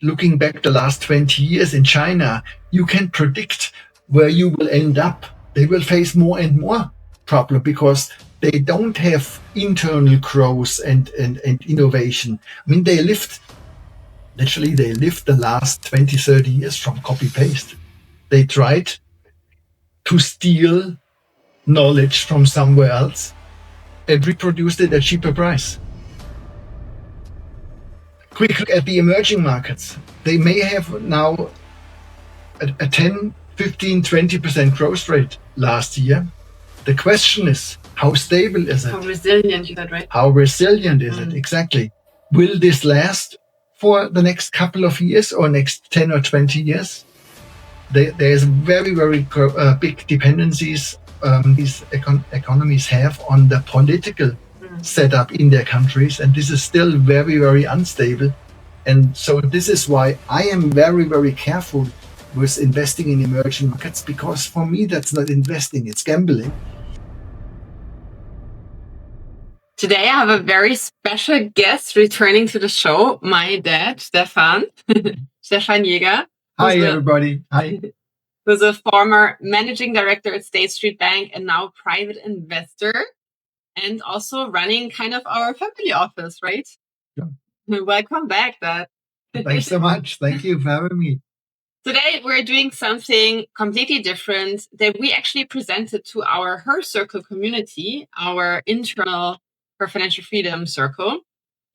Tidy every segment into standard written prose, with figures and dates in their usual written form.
looking back the last 20 years in China, you can predict where you will end up. They will face more and more problem because they don't have internal growth and innovation. I mean, they lived the last 20, 30 years from copy-paste. They tried to steal knowledge from somewhere else and reproduced it at cheaper price. Quick look at the emerging markets. They may have now a 10, 15, 20% growth rate last year. The question is, how stable is it? How resilient is it, right? How resilient is it? Exactly. Will this last for the next couple of years or next 10 or 20 years? There's very, very big dependencies these economies have on the political setup in their countries. And this is still very, very unstable. And so this is why I am very, very careful with investing in emerging markets, because for me, that's not investing, it's gambling. Today, I have a very special guest returning to the show, my dad, Stefan Jäger. Hi, everybody. Hi. Who's a former managing director at State Street Bank and now private investor, and also running kind of our family office, right? Yeah. Welcome back, Dad. Thanks so much. Thank you for having me. Today, we're doing something completely different that we actually presented to our Her Circle community, our internal Her Financial Freedom Circle.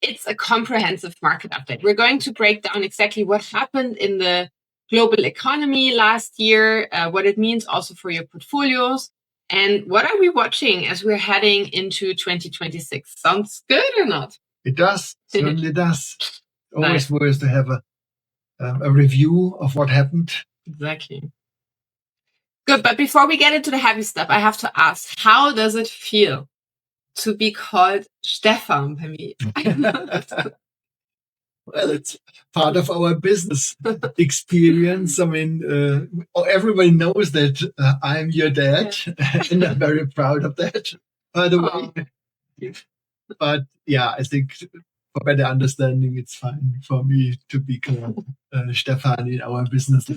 It's a comprehensive market update. We're going to break down exactly what happened in the global economy last year, what it means also for your portfolios, and what are we watching as we're heading into 2026. Sounds good or not? It does. Certainly does. Always worth to have a review of what happened. Exactly. Good. But before we get into the heavy stuff, I have to ask, how does it feel to be called Stefan by me? Well, it's part of our business experience. I mean, everybody knows that I'm your dad, and I'm very proud of that, by the way. But yeah, I think for better understanding, it's fine for me to be called Stefan in our business.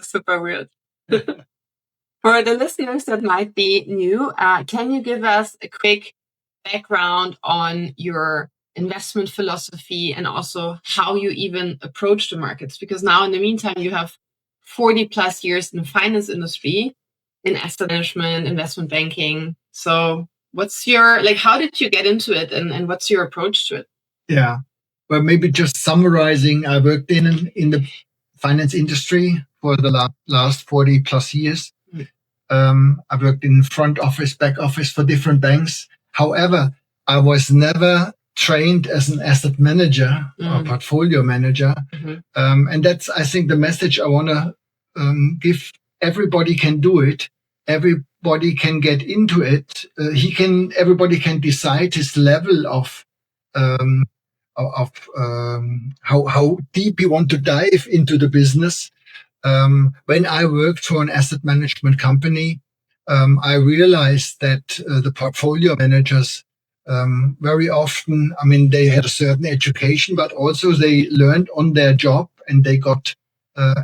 Super weird. For the listeners that might be new, can you give us a quick background on your investment philosophy and also how you even approach the markets? Because now in the meantime, you have 40 plus years in the finance industry, in asset management, investment banking. So what's your, how did you get into it and what's your approach to it? Yeah, well, maybe just summarizing, I worked in the finance industry for the last 40 plus years. I worked in front office, back office for different banks. However, I was never trained as an asset manager or portfolio manager. And that's, I think, the message I want to give. Everybody can do it. Everybody can get into it. Everybody can decide his level of how deep you want to dive into the business. When I worked for an asset management company, I realized that the portfolio managers very often, I mean, they had a certain education, but also they learned on their job and they got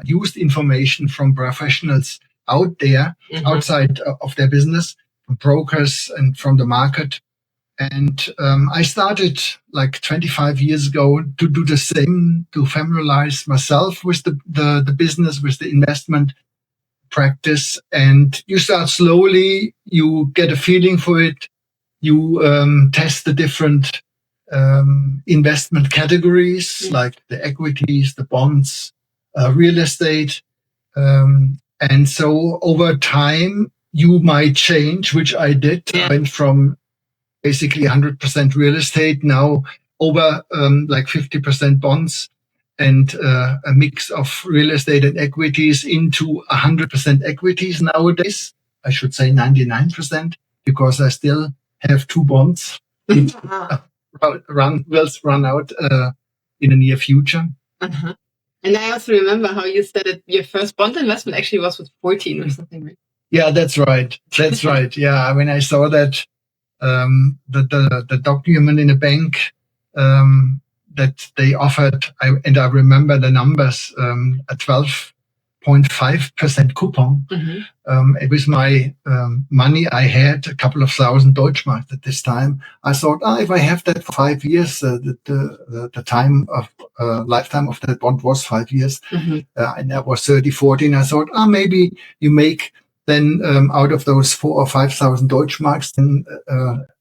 used information from professionals out there, outside of their business, from brokers and from the market. And I started like 25 years ago to do the same, to familiarize myself with the business, with the investment practice. And you start slowly, you get a feeling for it. You test the different investment categories, like the equities, the bonds, real estate. And so over time, you might change, which I did. I went from basically 100% real estate, now over like 50% bonds and a mix of real estate and equities into 100% equities nowadays. I should say 99%, because I still have 2 bonds will run out in the near future. And I also remember how you said that your first bond investment actually was with 14 or something, right? Yeah, that's right. That's right. Yeah, when I saw that the document in a bank, that they offered, and I remember the numbers, a 12.5% coupon. With my money, I had a couple of thousand Deutschmark at this time. I thought, if I have that for 5 years, the time of lifetime of that bond was 5 years, and that was 30, 40. And I thought, maybe you make then out of those 4,000 or 5,000 Deutschmarks, then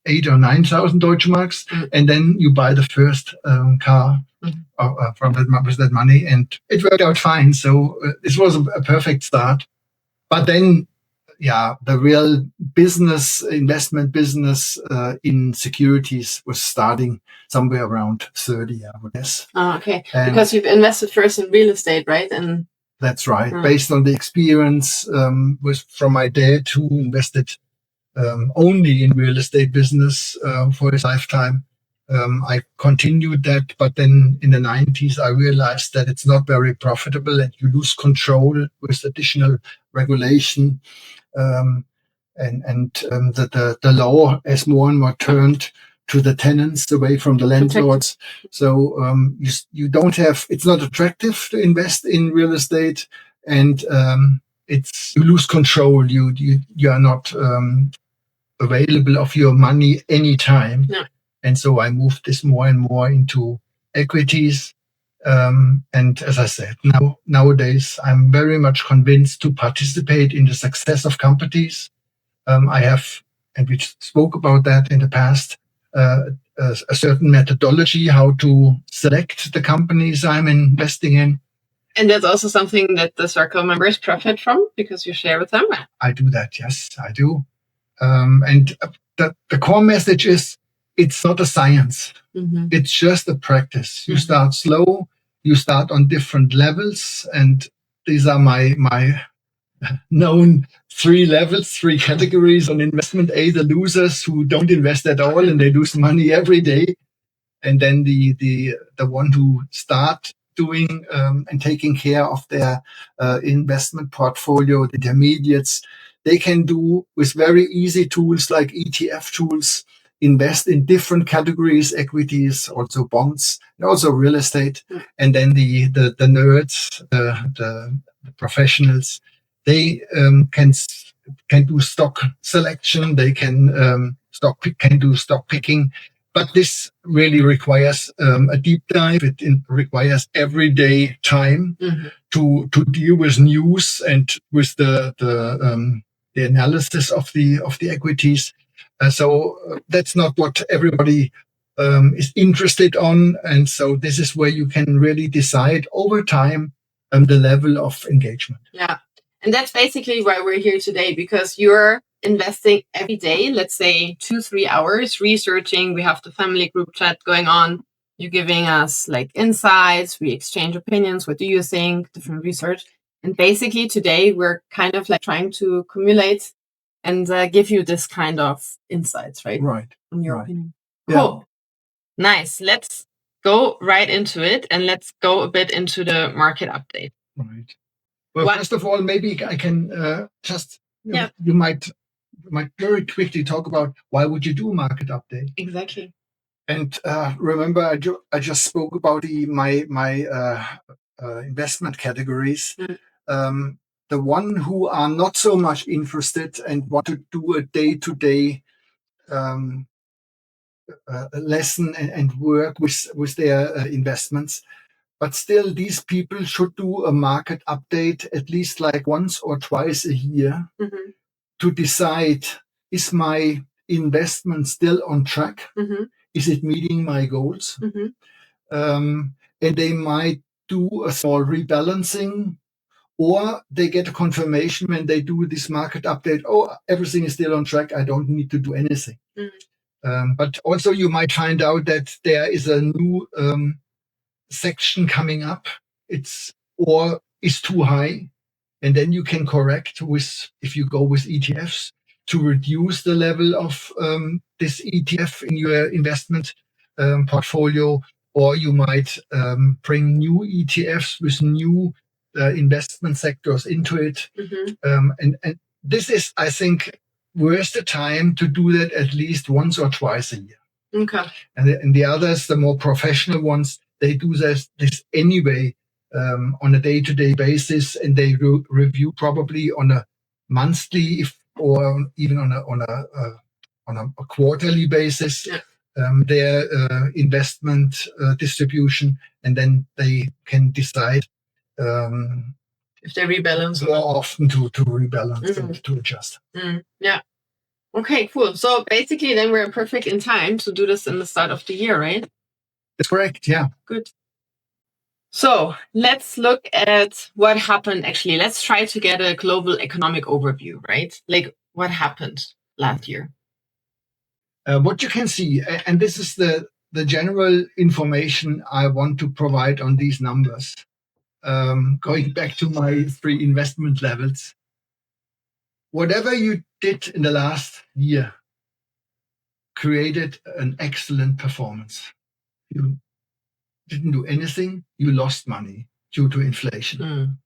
8,000 or 9,000 Deutschmarks, and then you buy the first car from with that money, and it worked out fine. So this was a perfect start. But then, the real investment business in securities was starting somewhere around 30, I would guess. Oh, okay. And because you've invested first in real estate, right? And that's right. Based on the experience from my dad, who invested only in real estate business for his lifetime. I continued that, but then in the 90s, I realized that it's not very profitable and you lose control with additional regulation. And the law has more and more turned to the tenants away from the landlords. So you don't have, it's not attractive to invest in real estate, and you lose control. You are not available of your money anytime. No. And so I moved this more and more into equities. And as I said, nowadays, I'm very much convinced to participate in the success of companies. I have, and we spoke about that in the past, a certain methodology how to select the companies I'm investing in. And that's also something that the circle members profit from because you share with them? I do that, yes, I do. And the core message is, it's not a science. It's just a practice. You start slow, you start on different levels, and these are my known 3 levels, 3 categories on investment. A, the losers who don't invest at all and they lose money every day. And then the one who start doing and taking care of their investment portfolio, the intermediates. They can do with very easy tools like ETF tools, invest in different categories, equities, also bonds, and also real estate. And then the nerds, the professionals, they can do stock selection. They can do stock picking. But this really requires a deep dive. It requires everyday time to deal with news and with the analysis of the equities. So that's not what everybody is interested on. And so this is where you can really decide over time the level of engagement. Yeah. And that's basically why we're here today, because you're investing every day, let's say 2-3 hours researching. We have the family group chat going on. You're giving us like insights. We exchange opinions. What do you think? Different research. And basically today we're kind of like trying to accumulate and give you this kind of insights, right? Right. In your opinion. Yeah. Cool. Nice. Let's go right into it, and let's go a bit into the market update. Right. Well, first of all, maybe I can you might very quickly talk about why would you do a market update? Exactly. And remember, I just spoke about my investment categories. The one who are not so much interested and want to do a day-to-day lesson and work with their investments. But still, these people should do a market update at least like once or twice a year to decide, is my investment still on track? Is it meeting my goals? And they might do a small rebalancing, or they get a confirmation when they do this market update, everything is still on track, I don't need to do anything. But also you might find out that there is a new section coming up, is too high, and then you can correct if you go with ETFs to reduce the level of this ETF in your investment portfolio, or you might bring new ETFs with new investment sectors into it. And this is, I think, worth the time to do that at least once or twice a year. Okay. And the others, the more professional ones, they do this anyway on a day-to-day basis, and they review probably on a monthly or even on a quarterly basis. Yeah. Their investment distribution, and then they can decide if they rebalance more often to rebalance and to adjust. Yeah. Okay, cool. So basically then we're perfect in time to do this in the start of the year, right? That's correct, yeah. Good. So let's look at what happened actually. Let's try to get a global economic overview, right? Like what happened last year? What you can see, and this is the general information I want to provide on these numbers. Going back to my 3 investment levels, whatever you did in the last year created an excellent performance. You didn't do anything, you lost money due to inflation.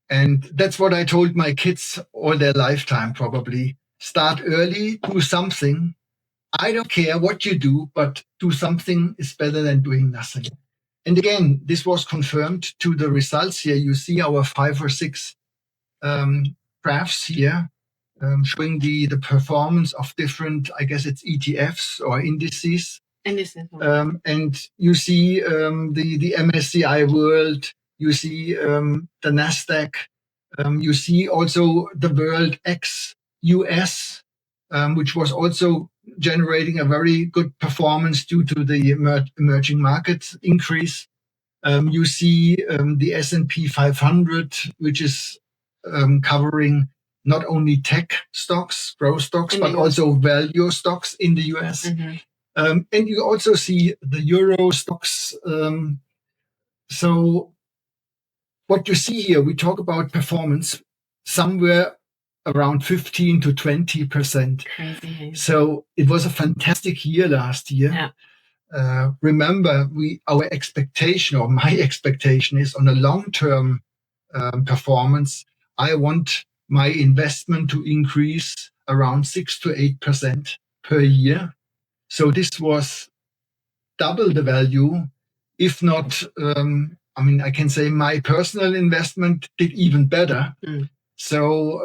And that's what I told my kids all their lifetime, probably. Start early, do something. I don't care what you do, but do something is better than doing nothing. And again, this was confirmed to the results here. You see our 5 or 6 graphs here showing the performance of different, I guess it's ETFs or indices. And you see the MSCI World, you see the NASDAQ, you see also the World X US, which was also generating a very good performance due to the emerging markets increase. You see the S&P 500, which is covering not only tech stocks, growth stocks, but also value stocks in the US. And you also see the Euro stocks. So what you see here, we talk about performance somewhere around 15 to 20%. Crazy. So it was a fantastic year last year. Yeah. Remember, our expectation, or my expectation, is on a long-term performance. I want my investment to increase around 6 to 8% per year. So this was double the value, if not. I can say my personal investment did even better. So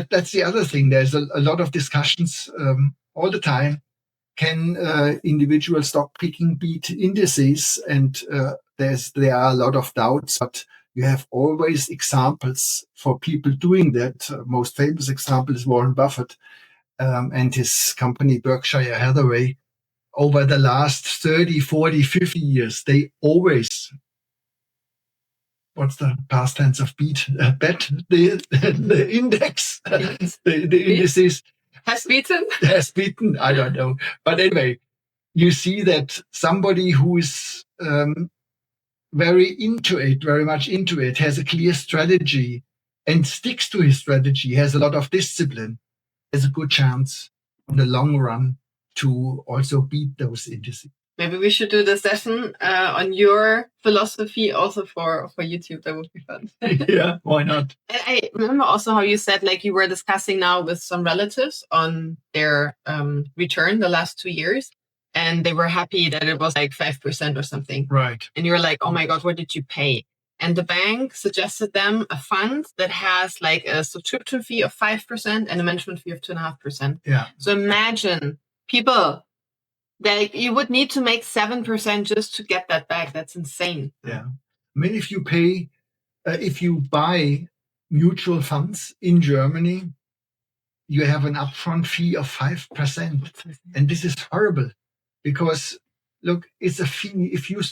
that's the other thing. There's a lot of discussions all the time. Can individual stock picking beat indices? And there are a lot of doubts, but you have always examples for people doing that. Most famous example is Warren Buffett and his company Berkshire Hathaway. Over the last 30, 40, 50 years, they always, what's the past tense of beat? Bet the index, the indices. Has beaten? Has beaten, I don't know. But anyway, you see that somebody who is very much into it, has a clear strategy and sticks to his strategy, has a lot of discipline, has a good chance in the long run to also beat those indices. Maybe we should do the session on your philosophy also for YouTube. That would be fun. Yeah, why not? And I remember also how you said, like, you were discussing now with some relatives on their return the last 2 years, and they were happy that it was like 5% or something. Right. And you were like, oh my God, what did you pay? And the bank suggested them a fund that has like a subscription fee of 5% and a management fee of 2.5%. Yeah. So imagine people, that you would need to make 7% just to get that back. That's insane. Yeah. I mean, if you buy mutual funds in Germany, you have an upfront fee of 5%. And this is horrible because, look, it's a fee. If you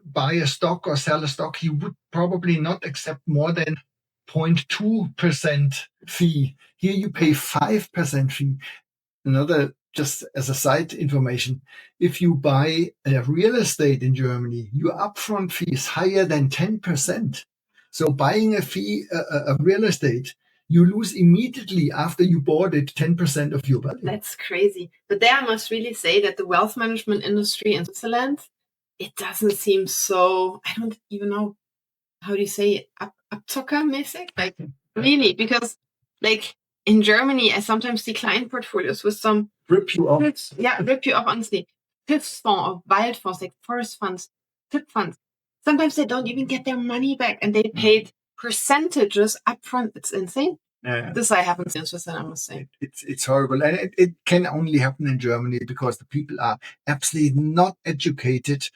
buy a stock or sell a stock, you would probably not accept more than 0.2% fee. Here you pay 5% fee. Another, just as a side information, if you buy a real estate in Germany, your upfront fee is higher than 10%. So buying a real estate, you lose immediately after you bought it 10% of your value. That's crazy. But there I must really say that the wealth management industry in Switzerland, it doesn't seem so, I don't even know, how do you say it, abzockermäßig? Like, really, because like in Germany, I sometimes see client portfolios with some Rip you off. Rip you off, honestly. PIFs or wild funds, like forest funds, tip funds. Sometimes they don't even get their money back, and they paid percentages upfront. It's insane. Yeah. This I haven't seen in Switzerland, I must say. It's horrible. And it can only happen in Germany because the people are absolutely not educated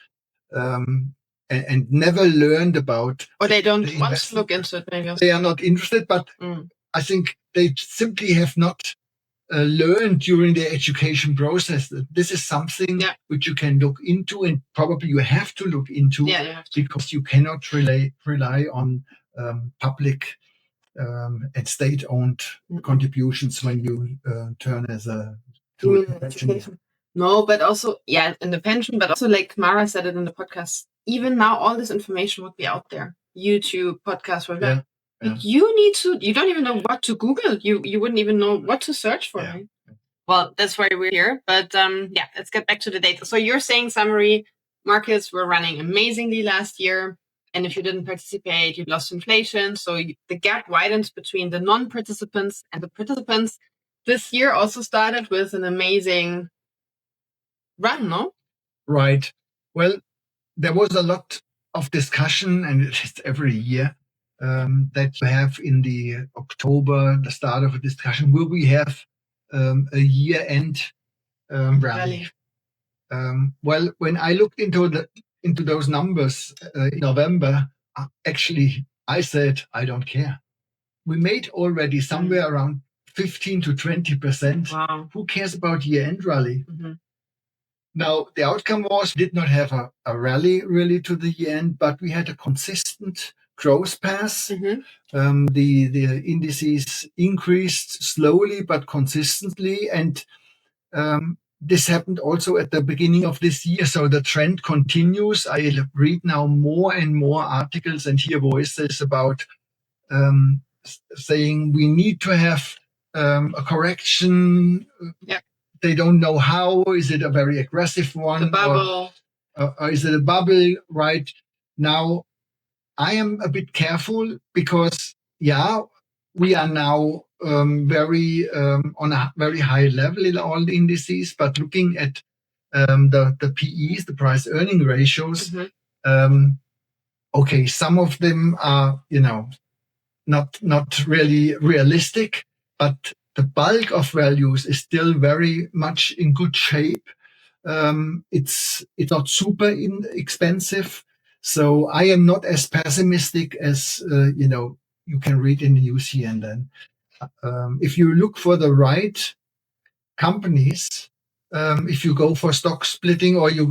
and never learned about. Or they don't want to look into it, maybe. They are not interested, but I think they simply have not learned during their education process that this is something which you can look into, and probably you have to look into because you cannot rely on public and state-owned contributions when you turn as a pension. No, but also, in the pension, but also like Mara said it in the podcast, even now all this information would be out there. YouTube, podcast, whatever. But you don't even know what to Google. You wouldn't even know what to search for. Right? Well, that's why we're here. But let's get back to the data. So you're saying, summary, markets were running amazingly last year. And if you didn't participate, you lost inflation. So the gap widens between the non-participants and the participants. This year also started with an amazing run, no? Right. Well, there was a lot of discussion, and it's every year, that you have in the October, the start of a discussion. Will we have a year-end rally? Well, when I looked into those numbers in November, actually, I said, I don't care. We made already somewhere around 15 to 20%. Wow. Who cares about year-end rally? Mm-hmm. Now, the outcome was we did not have a rally really to the end, but we had a consistent growth path. Mm-hmm. The indices increased slowly but consistently, and this happened also at the beginning of this year. So the trend continues. I read now more and more articles and hear voices about saying we need to have a correction. Yeah. They don't know how. Is it a very aggressive one? The bubble. Or is it a bubble? Right now, I am a bit careful because, we are now very on a very high level in all the indices. But looking at the PEs, the price earning ratios, okay, some of them are, not really realistic, but the bulk of values is still very much in good shape. It's not super expensive, so I am not as pessimistic as you can read in the news here and then. If you look for the right companies, if you go for stock splitting or you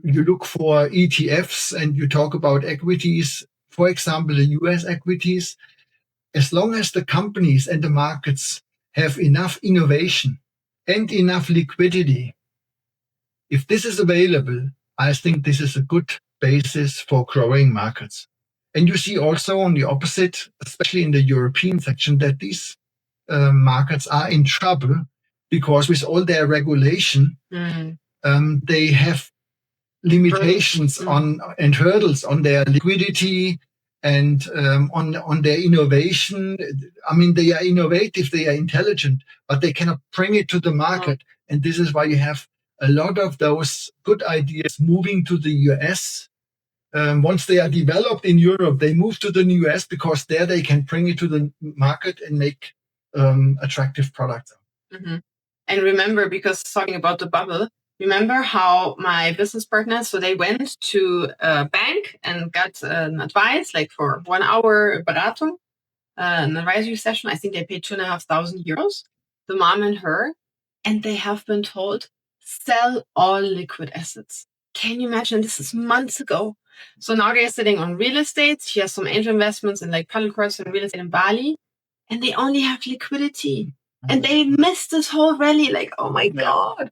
look for ETFs and you talk about equities, for example, the US equities, as long as the companies and the markets have enough innovation and enough liquidity, if this is available, I think this is a good basis for growing markets. And you see also on the opposite, especially in the European section, that these markets are in trouble because with all their regulation, they have limitations on and hurdles on their liquidity and on their innovation. I mean, they are innovative, they are intelligent, but they cannot bring it to the market. And this is why you have a lot of those good ideas moving to the US. Once they are developed in Europe, they move to the US because there they can bring it to the market and make attractive products. Mm-hmm. And remember, because talking about the bubble, remember how my business partners, so they went to a bank and got an advice, like for 1 hour Beratung, an advisory session. I think they paid €2,500, the mom and her, and they have been told, sell all liquid assets. Can you imagine? This is months ago. So now they're sitting on real estate. She has some angel investments in like paddle courts and real estate in Bali, and they only have liquidity. And they missed this whole rally. Like, oh my God.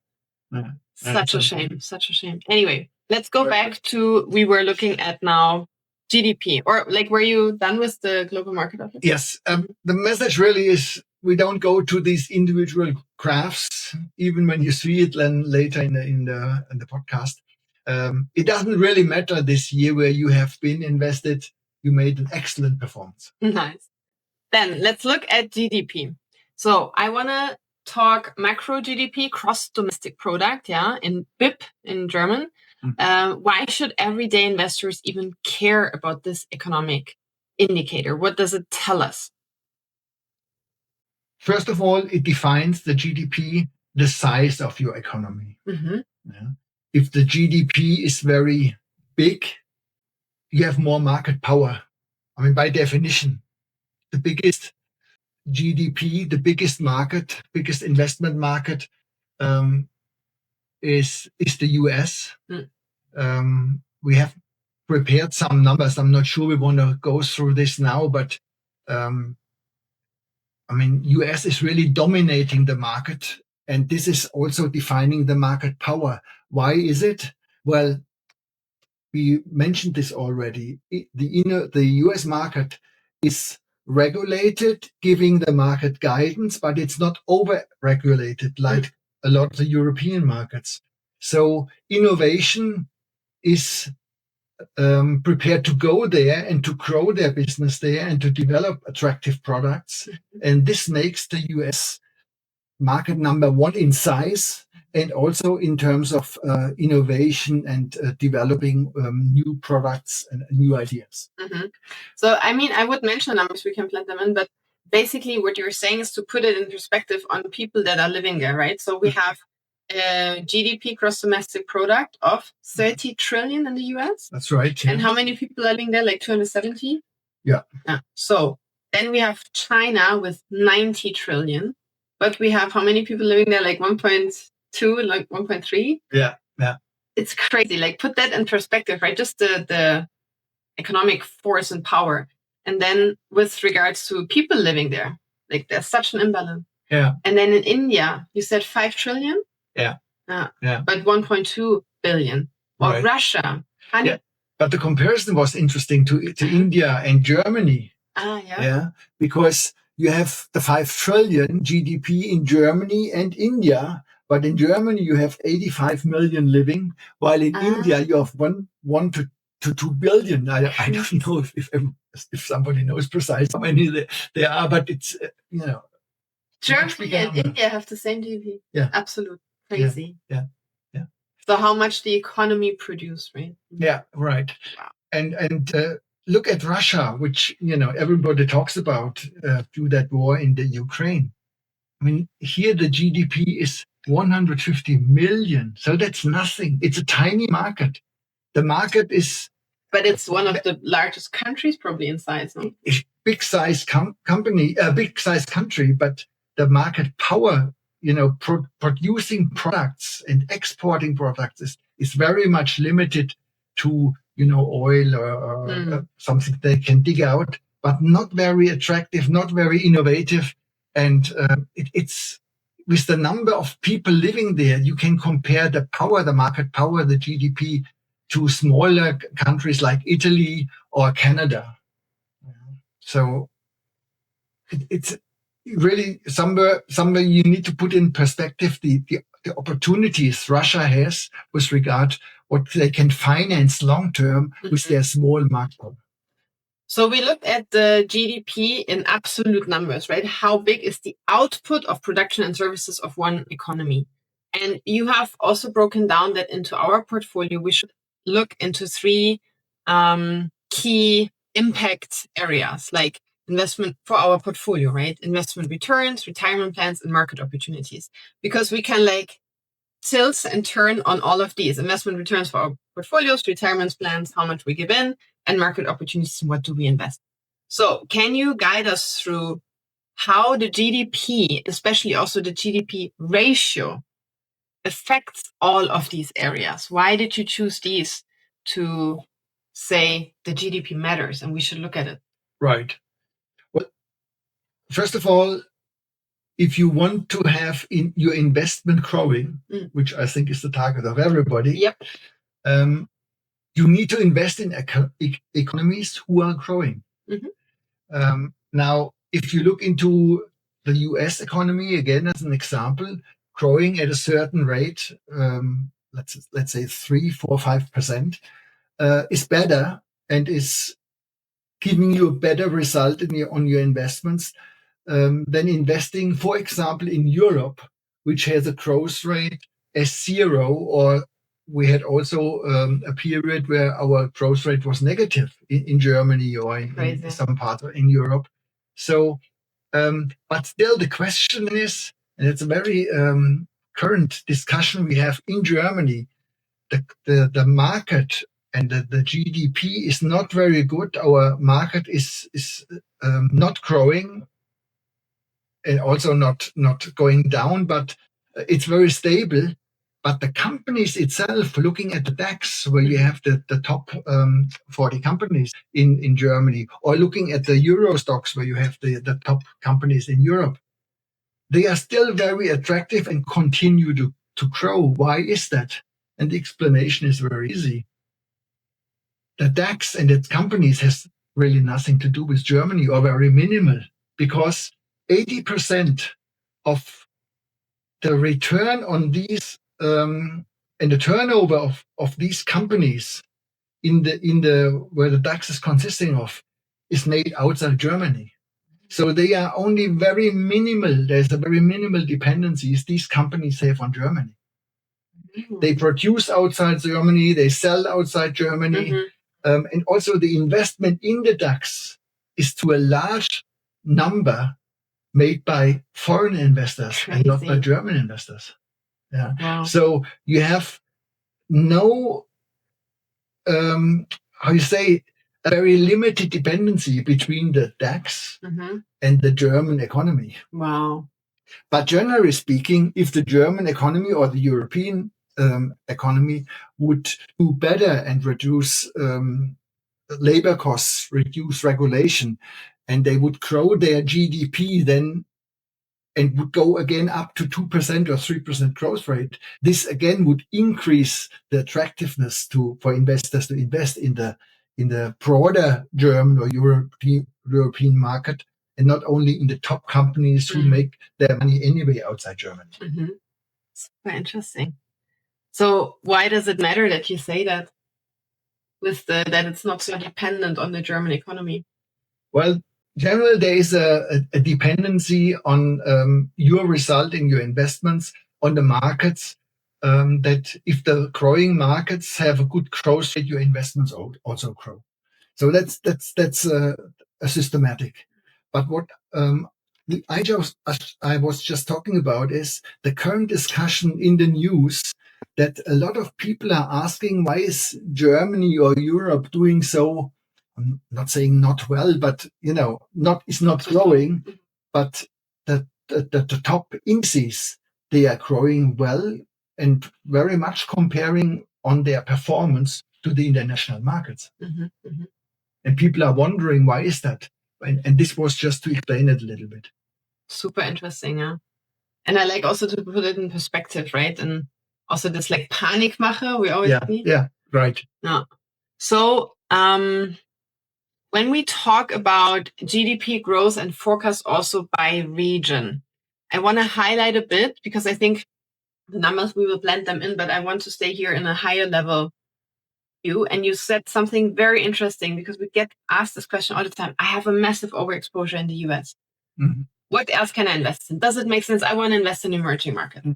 Yeah. Such a shame. Such a shame. Anyway, let's go back to, we were looking at now GDP, or like, were you done with the global market outlook? Yes. The message really is we don't go to these individual graphs, even when you see it then later in the podcast. It doesn't really matter this year where you have been invested. You made an excellent performance. Nice. Then let's look at GDP. So I want to talk macro GDP, gross domestic product, in BIP in German. Why should everyday investors even care about this economic indicator? What does it tell us? First of all, it defines the GDP, the size of your economy. Yeah. If the GDP is very big, you have more market power. I mean, by definition, the biggest GDP, the biggest market, biggest investment market is the US. We have prepared some numbers. I'm not sure we want to go through this now, but I mean, US is really dominating the market, and this is also defining the market power. Why is it? Well, we mentioned this already. The US market is regulated, giving the market guidance, but it's not over-regulated like a lot of the European markets. So innovation is prepared to go there and to grow their business there and to develop attractive products. And this makes the US market number one in size and also in terms of innovation and developing new products and new ideas. So, I mean, I would mention numbers, we can plant them in, but basically what you're saying is to put it in perspective on people that are living there, right? So we have a GDP, gross domestic product, of 30 trillion in the US. That's right. Yeah. And how many people are living there? Like 270? Yeah. So then we have China with 90 trillion, but we have how many people living there? Like 1.2, like 1.3? Yeah. It's crazy. Like, put that in perspective, right? Just the economic force and power. And then with regards to people living there, like, there's such an imbalance. Yeah. And then in India, you said 5 trillion? Yeah. But 1.2 billion. Or right. Russia. Yeah. But the comparison was interesting to India and Germany. Yeah. Because you have the 5 trillion GDP in Germany and India, but in Germany you have 85 million living, while in India you have 1 to 2 billion. I don't know if somebody knows precisely how many there are, but it's Germany and India have the same GDP. Yeah, absolute crazy. Yeah. So how much the economy produce, right? Yeah, right. Wow. And look at Russia, which everybody talks about through that war in the Ukraine. I mean, here the GDP is 150 million, so that's nothing. It's a tiny market. The market is, but it's one of the largest countries, probably in size. No? Big size big size country, but the market power, producing products and exporting products is very much limited to oil or something they can dig out, but not very attractive, not very innovative. And it's with the number of people living there, you can compare the power, the market power, the GDP to smaller countries like Italy or Canada. So it's really somewhere you need to put in perspective the opportunities Russia has with regard what they can finance long term with their small market power. So we looked at the GDP in absolute numbers, right? How big is the output of production and services of one economy? And you have also broken down that into our portfolio, we should look into 3 key impact areas, like investment for our portfolio, right? Investment returns, retirement plans, and market opportunities. Because we can tilt and turn on all of these: investment returns for our portfolios, retirement plans, how much we give in, and market opportunities, what do we invest. So can you guide us through how the GDP, especially also the GDP ratio, affects all of these areas? Why did you choose these to say the GDP matters and we should look at it? Right. Well, first of all, if you want to have your investment growing, which I think is the target of everybody, you need to invest in economies who are growing. Now, if you look into the US economy, again, as an example, growing at a certain rate, let's say 3, 4, 5%, is better and is giving you a better result on your investments than investing, for example, in Europe, which has a growth rate as 0, or we had also a period where our growth rate was negative in Germany or in some parts in Europe. So, but still the question is, and it's a very current discussion we have in Germany, the market and the GDP is not very good. Our market is not growing and also not going down, but it's very stable. But the companies itself, looking at the DAX, where you have the top 40 companies in Germany, or looking at the Euro stocks, where you have the top companies in Europe, they are still very attractive and continue to grow. Why is that? And the explanation is very easy. The DAX and its companies has really nothing to do with Germany, or very minimal, because 80% of the return on these and the turnover of these companies in the where the DAX is consisting of is made outside Germany. So they are only very minimal. There's a very minimal dependencies these companies have on Germany. They produce outside Germany, they sell outside Germany, and also the investment in the DAX is to a large number made by foreign investors and not by German investors. Yeah. Wow. So you have no, how you say, a very limited dependency between the DAX and the German economy. Wow. But generally speaking, if the German economy or the European economy would do better and reduce labor costs, reduce regulation, and they would grow their GDP then and would go again up to 2% or 3% growth rate, this again would increase the attractiveness for investors to invest in the broader German or European market, and not only in the top companies who make their money anyway outside Germany. Super interesting. So why does it matter that you say that, that it's not so dependent on the German economy? Well, generally, there is a dependency on your result in your investments on the markets, that if the growing markets have a good growth rate, your investments also grow. So that's a systematic. But what I was just talking about is the current discussion in the news that a lot of people are asking, why is Germany or Europe doing so? I'm not saying not well, but it's not growing. But the top indices, they are growing well and very much comparing on their performance to the international markets. And people are wondering, why is that? And this was just to explain it a little bit. Super interesting, yeah. And I like also to put it in perspective, right? And also this like Panikmache we always see. Yeah, right. Yeah. So when we talk about GDP growth and forecast also by region, I want to highlight a bit, because I think the numbers, we will blend them in, but I want to stay here in a higher level view. And you said something very interesting, because we get asked this question all the time. I have a massive overexposure in the US. What else can I invest in? Does it make sense? I want to invest in emerging markets.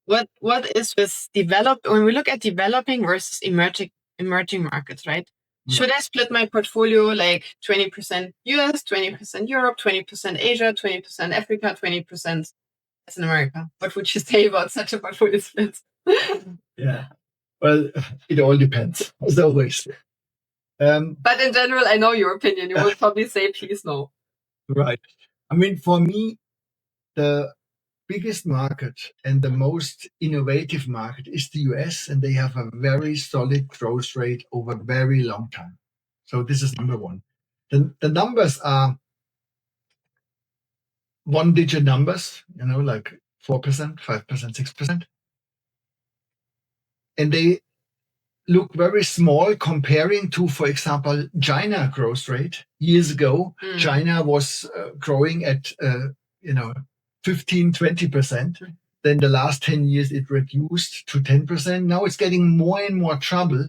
What is with developed, when we look at developing versus emerging markets, right? Should I split my portfolio like 20% US, 20% Europe, 20% Asia, 20% Africa, 20% Latin America? What would you say about such a portfolio split? Yeah, well, it all depends, as always. But in general, I know your opinion. You would probably say, please no. Right. I mean, for me, the biggest market and the most innovative market is the US, and they have a very solid growth rate over a very long time. So this is number one. The numbers are one-digit numbers, like 4%, 5%, 6%. And they look very small comparing to, for example, China growth rate. Years ago, China was growing at 15, 20%. Then the last 10 years, it reduced to 10%. Now it's getting more and more trouble.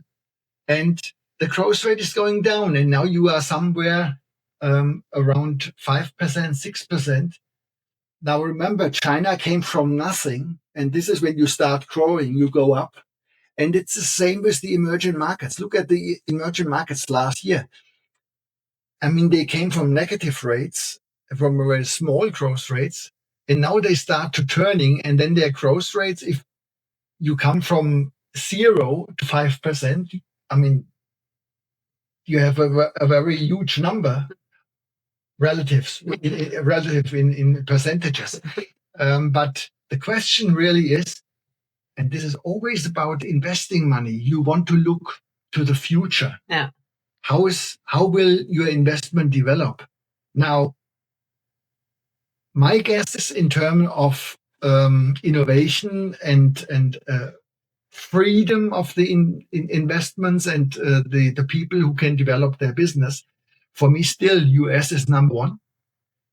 And the growth rate is going down. And now you are somewhere around 5%, 6%. Now remember, China came from nothing, and this is when you start growing, you go up. And it's the same with the emerging markets. Look at the emerging markets last year. I mean, they came from negative rates, from very small growth rates, and now they start to turning, and then their growth rates, if you come from 0 to 5%, I mean, you have a very huge number relative in percentages. But the question really is, and this is always about investing money, you want to look to the future. Yeah. How will your investment develop? Now, my guess is in terms of innovation and freedom of the investments and the people who can develop their business. For me, still, US is number one,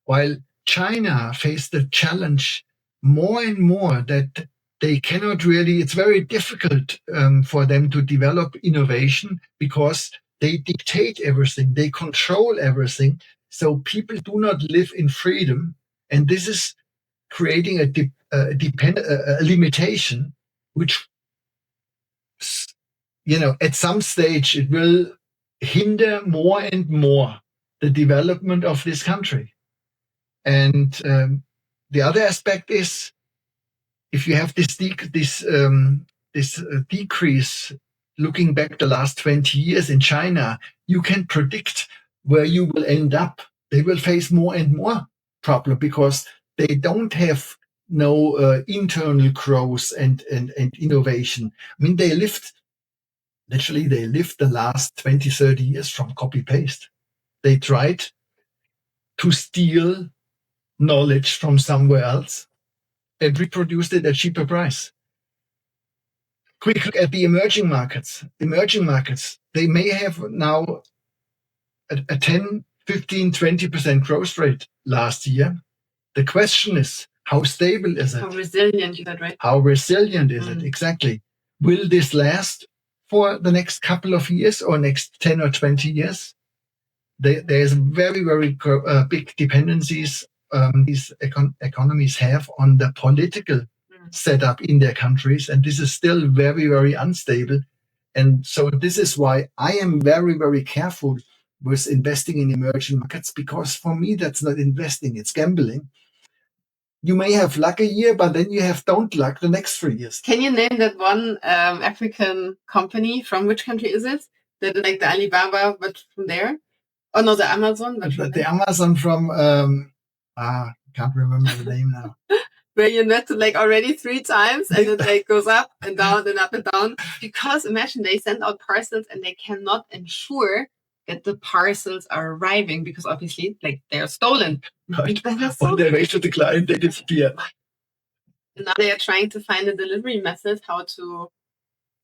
while China faced the challenge more and more that they cannot really, it's very difficult for them to develop innovation because they dictate everything, they control everything. So people do not live in freedom. And this is creating a limitation, which, at some stage, it will hinder more and more the development of this country. And the other aspect is, if you have this decrease, looking back the last 20 years in China, you can predict where you will end up. They will face more and more problem because they don't have no internal growth and innovation. I mean, they lived the last 20, 30 years from copy-paste. They tried to steal knowledge from somewhere else and reproduced it at cheaper price. Quick look at the emerging markets. Emerging markets, they may have now a 10, 15, 20% growth rate last year. The question is, how stable is it? How resilient is that, right? How resilient is it? Exactly. Will this last for the next couple of years or next 10 or 20 years? There's very, very big dependencies these economies have on the political setup in their countries. And this is still very, very unstable. And so this is why I am very, very careful with investing in emerging markets, because for me, that's not investing, it's gambling. You may have luck a year, but then you have don't luck the next 3 years. Can you name that one African company? From which country is it? That is like the Alibaba, but from there? Oh no, the Amazon. But the Amazon from can't remember the name now. Where you invested like already 3 times and it like goes up and down and up and down. Because imagine they send out parcels and they cannot ensure that the parcels are arriving because obviously like they're stolen. Right. On their way to the client, they disappear. And now they are trying to find a delivery method, how to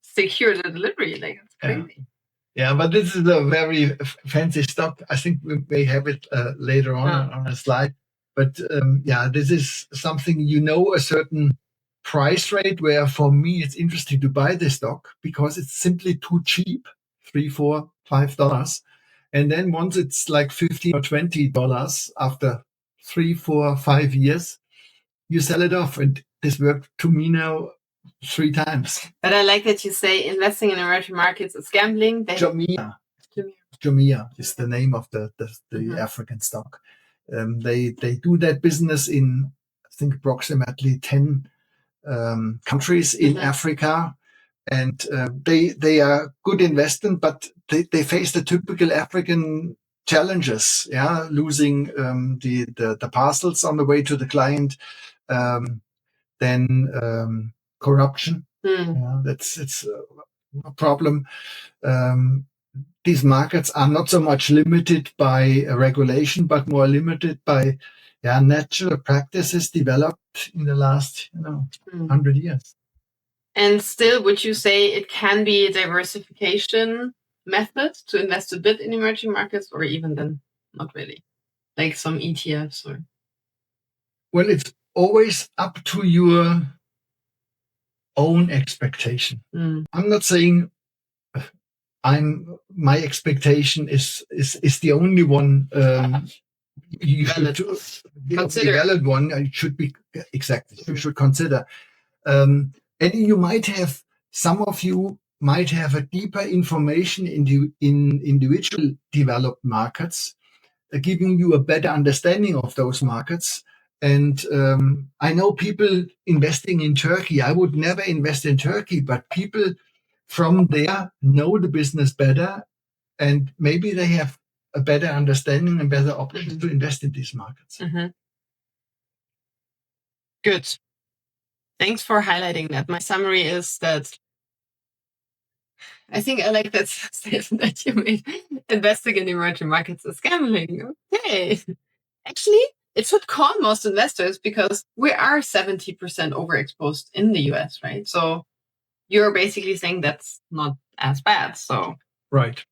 secure the delivery. Like it's crazy. Yeah, but this is a very fancy stock. I think we may have it later on a slide. But this is something, a certain price rate where for me it's interesting to buy this stock because it's simply too cheap, $3, $4, $5. And then once it's like $15 or $20 after 3, 4, 5 years, you sell it off. And this worked to me now 3 times. But I like that you say investing in emerging markets is gambling. Jumia is the name of the African stock. They do that business in, I think, approximately 10 countries in Africa. And they are good investment, but they face the typical African challenges, losing the parcels on the way to the client, then corruption. It's a problem. These markets are not so much limited by regulation, but more limited by natural practices developed in the last 100 years. And still, would you say it can be a diversification method to invest a bit in emerging markets, or even then not really, like some ETFs? Or well, it's always up to your own expectation. I'm not saying my expectation is the only one you Valid. should Consider. the valid one. It should be exactly. You should consider. And you might have, some of you might have a deeper information in individual developed markets, giving you a better understanding of those markets. And I know people investing in Turkey. I would never invest in Turkey, but people from there know the business better, and maybe they have a better understanding and better options to invest in these markets. Good. Thanks for highlighting that. My summary is that I think I like that statement that you made. Investing in emerging markets is gambling. Okay. Actually, it should calm most investors because we are 70% overexposed in the US, right? So you're basically saying that's not as bad. So Right.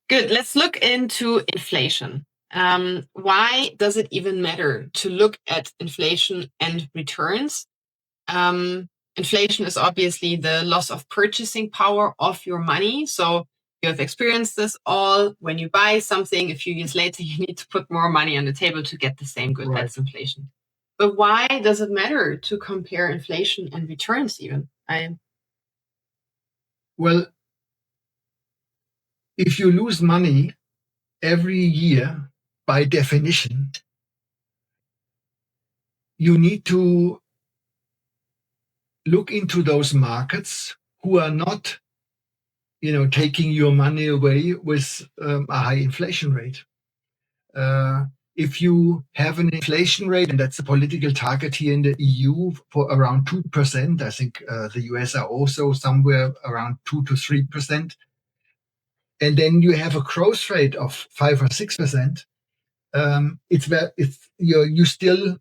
good. Let's look into inflation. Why does it even matter to look at inflation and returns? Inflation is obviously the loss of purchasing power of your money. So you have experienced this all. When you buy something, a few years later, you need to put more money on the table to get the same good. Right. That's inflation. But why does it matter to compare inflation and returns even? Well, if you lose money every year, by definition, you need to look into those markets who are not, taking your money away with a high inflation rate. If you have an inflation rate, and that's a political target here in the EU for around 2%, I think the US are also somewhere around 2 to 3%. And then you have a growth rate of 5 or 6%. You still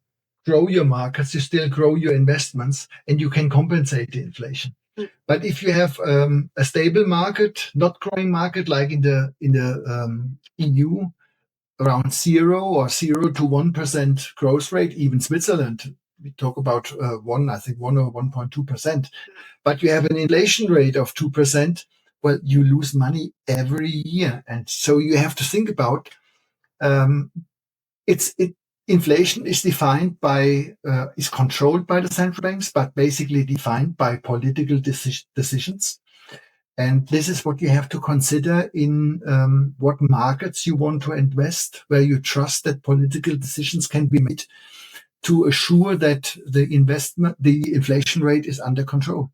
grow your markets, you still grow your investments, and you can compensate the inflation. But if you have a stable market, not growing market like in the EU, around 0 or 0 to 1% growth rate, even Switzerland, we talk about 1 or 1.2%. But you have an inflation rate of 2%, well, you lose money every year. And so you have to think about inflation is defined by, is controlled by the central banks, but basically defined by political decisions. And this is what you have to consider in what markets you want to invest, where you trust that political decisions can be made to assure that the inflation rate is under control.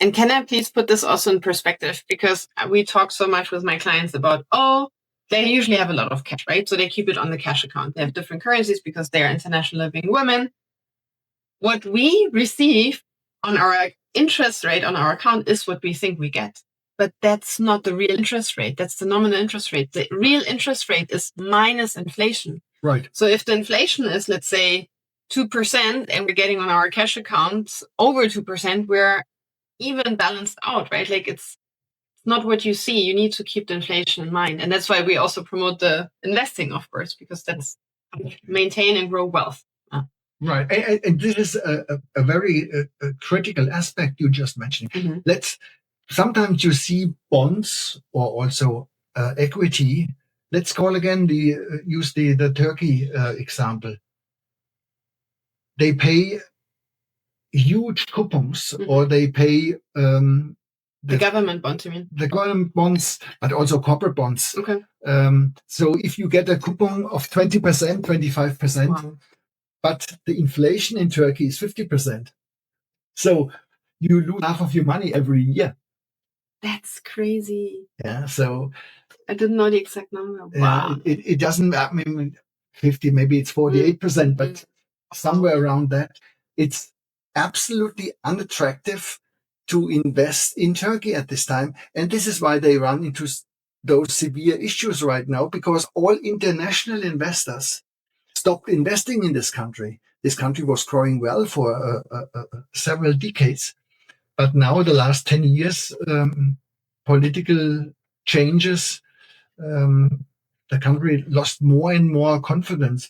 And can I please put this also in perspective? Because we talk so much with my clients about, they usually have a lot of cash, right? So they keep it on the cash account. They have different currencies because they are international living women. What we receive on our interest rate on our account is what we think we get. But that's not the real interest rate. That's the nominal interest rate. The real interest rate is minus inflation. Right. So if the inflation is, let's say, 2% and we're getting on our cash accounts over 2%, we're even balanced out, right? Like it's not what you see. You need to keep the inflation in mind. And that's why we also promote the investing, of course, because that's maintain and grow wealth. Right. And this is a very critical aspect you just mentioned. Mm-hmm. Sometimes you see bonds or also equity. Let's call again use the Turkey example. They pay huge coupons, or they pay the government bonds, you mean? The government bonds, but also corporate bonds. Okay. So if you get a coupon of 20%, 25%, wow. But the inflation in Turkey is 50%. So you lose half of your money every year. That's crazy. Yeah. So I didn't know the exact number. Wow. It doesn't, 50, maybe it's 48%, but somewhere around that. It's absolutely unattractive to invest in Turkey at this time. And this is why they run into those severe issues right now, because all international investors stopped investing in this country. This country was growing well for several decades. But now, the last 10 years, political changes, the country lost more and more confidence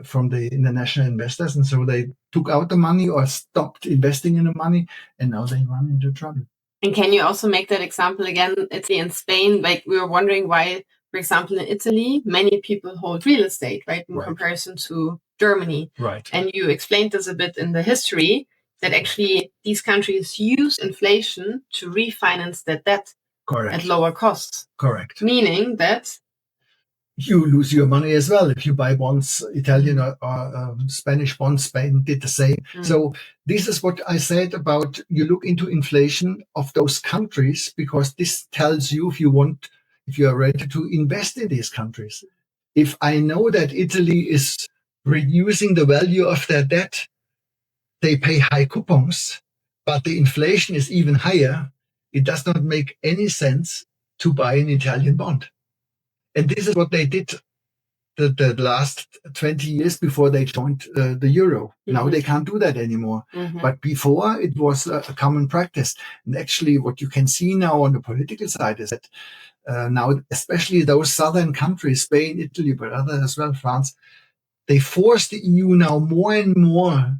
from the international investors. And so they took out the money or stopped investing in the money. And now they run into trouble. And can you also make that example again, Italy and Spain? Like we were wondering why, for example, in Italy, many people hold real estate, right, in comparison to Germany. Right. And you explained this a bit in the history that actually these countries use inflation to refinance their debt at lower costs. Correct. Meaning that you lose your money as well if you buy bonds, Italian or Spanish bonds. Spain did the same. So this is what I said about you look into inflation of those countries, because this tells you if you are ready to invest in these countries. If I know that Italy is reducing the value of their debt, they pay high coupons, but the inflation is even higher, it does not make any sense to buy an Italian bond. And this is what they did the last 20 years before they joined the euro. Now they can't do that anymore. But before, it was a common practice. And actually, what you can see now on the political side is that now, especially those southern countries, Spain, Italy, but others as well, France, they force the EU now more and more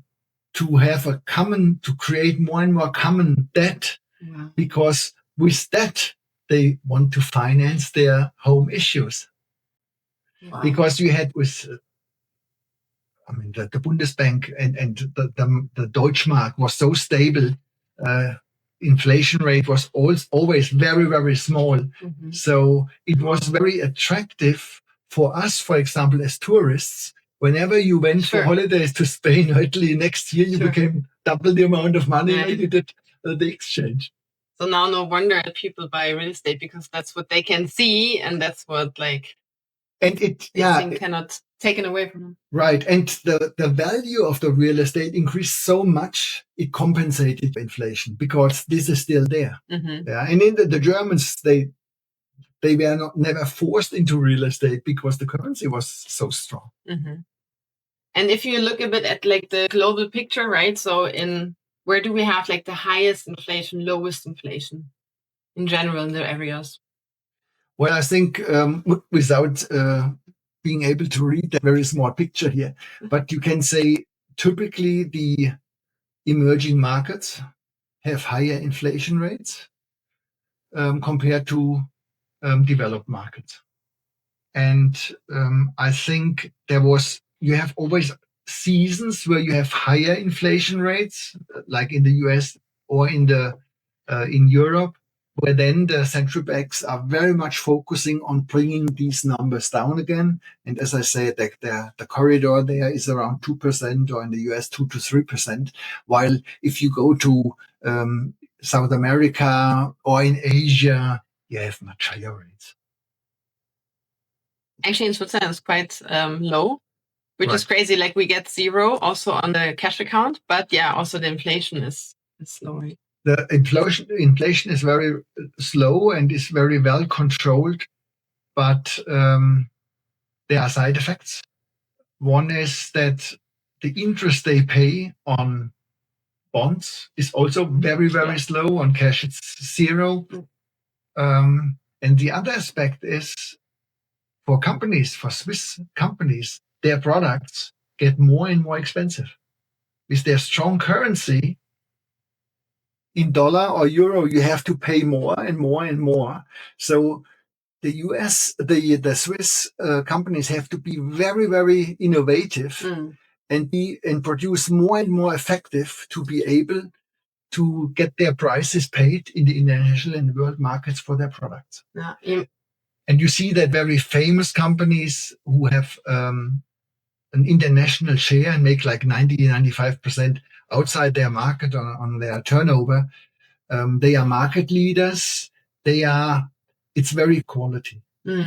to have to create more and more common debt, because with that, they want to finance their home issues. Because you had with, the Bundesbank and the Deutschmark was so stable, inflation rate was always very, very small. So it was very attractive for us, for example, as tourists. Whenever you went for holidays to Spain or Italy, next year you became double the amount of money when you did the exchange. So now no wonder that people buy real estate, because that's what they can see, and that's what cannot taken away from them. Right. And the value of the real estate increased so much, it compensated inflation, because this is still there. Yeah. And in the Germans, they were never forced into real estate because the currency was so strong. And if you look a bit at the global picture, right? So where do we have the highest inflation, lowest inflation in general in the areas? Well, I think without being able to read that very small picture here, but you can say typically the emerging markets have higher inflation rates compared to developed markets. And I think you have always seasons where you have higher inflation rates, like in the US or in Europe, where then the central banks are very much focusing on bringing these numbers down again. And as I said, the corridor there is around 2%, or in the US 2 to 3%. While if you go to South America or in Asia, you have much higher rates. Actually, in Switzerland, it's quite low, which is crazy. We get 0 also on the cash account, but also the inflation is low. The inflation is very slow and is very well controlled, but there are side effects. One is that the interest they pay on bonds is also very, very slow. On cash, it's 0. And the other aspect is for Swiss companies, their products get more and more expensive. With their strong currency, in dollar or euro, you have to pay more and more and more. So the Swiss companies have to be very, very innovative and produce more and more effective to be able to get their prices paid in the international and world markets for their products. And you see that very famous companies who have an international share and make 90-95% outside their market on their turnover. They are market leaders. It's very quality.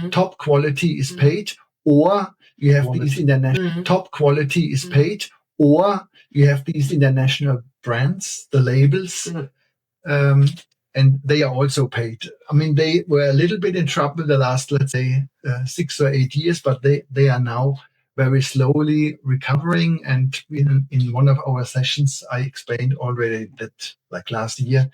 Top quality is paid, or you have these international top quality is paid, or you have these international brands, the labels, and they are also paid. They were a little bit in trouble the last, let's say, 6 or 8 years, but they are now very slowly recovering. And in one of our sessions, I explained already that last year,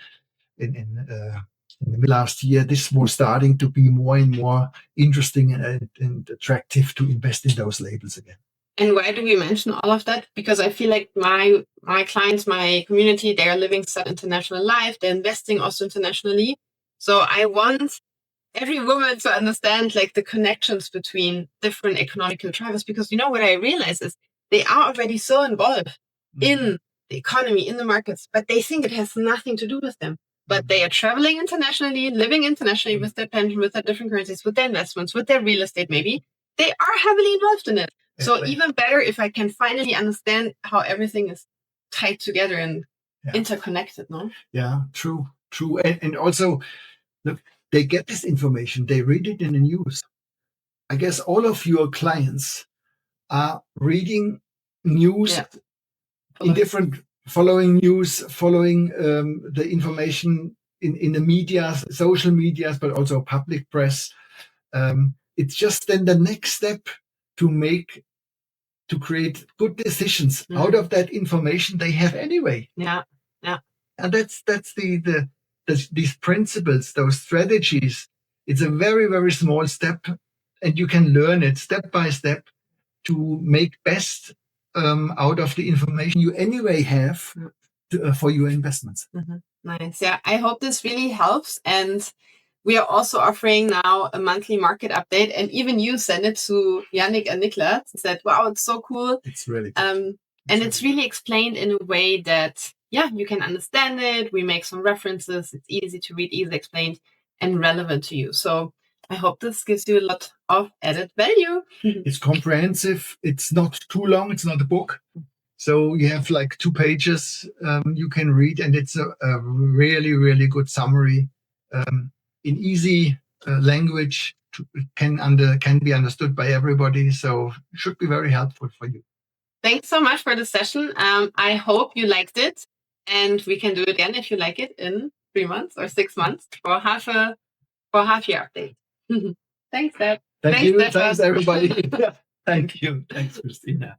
in the last year, this was starting to be more and more interesting and attractive to invest in those labels again. And why do we mention all of that? Because I feel like my clients, my community, they are living such international life. They're investing also internationally. So I want every woman to understand like the connections between different economical drivers, because what I realize is they are already so involved in the economy, in the markets, but they think it has nothing to do with them. But they are traveling internationally, living internationally with their pension, with their different currencies, with their investments, with their real estate maybe. They are heavily involved in it. So even better if I can finally understand how everything is tied together and interconnected, no? Yeah, true. And also, look, they get this information, they read it in the news. I guess all of your clients are reading news in different, following news, following the information in the media, social medias, but also public press. It's just then the next step to create good decisions out of that information they have anyway. Yeah. And that's these principles, those strategies. It's a very, very small step, and you can learn it step by step to make best out of the information you anyway have for your investments. Nice. Yeah, I hope this really helps. And we are also offering now a monthly market update. And even you sent it to Yannick and Niklas and said, wow, it's so cool. It's really good. And it's really explained in a way that, you can understand it. We make some references. It's easy to read, easy explained, and relevant to you. So I hope this gives you a lot of added value. It's comprehensive. It's not too long. It's not a book. So you have like 2 pages you can read, and it's a really, really good summary in easy language. Can be understood by everybody. So it should be very helpful for you. Thanks so much for the session. I hope you liked it, and we can do it again if you like it in 3 months or 6 months for half year update. Thanks, Deb. Thank you. Thanks, everybody. Thank you. Thanks, Christina.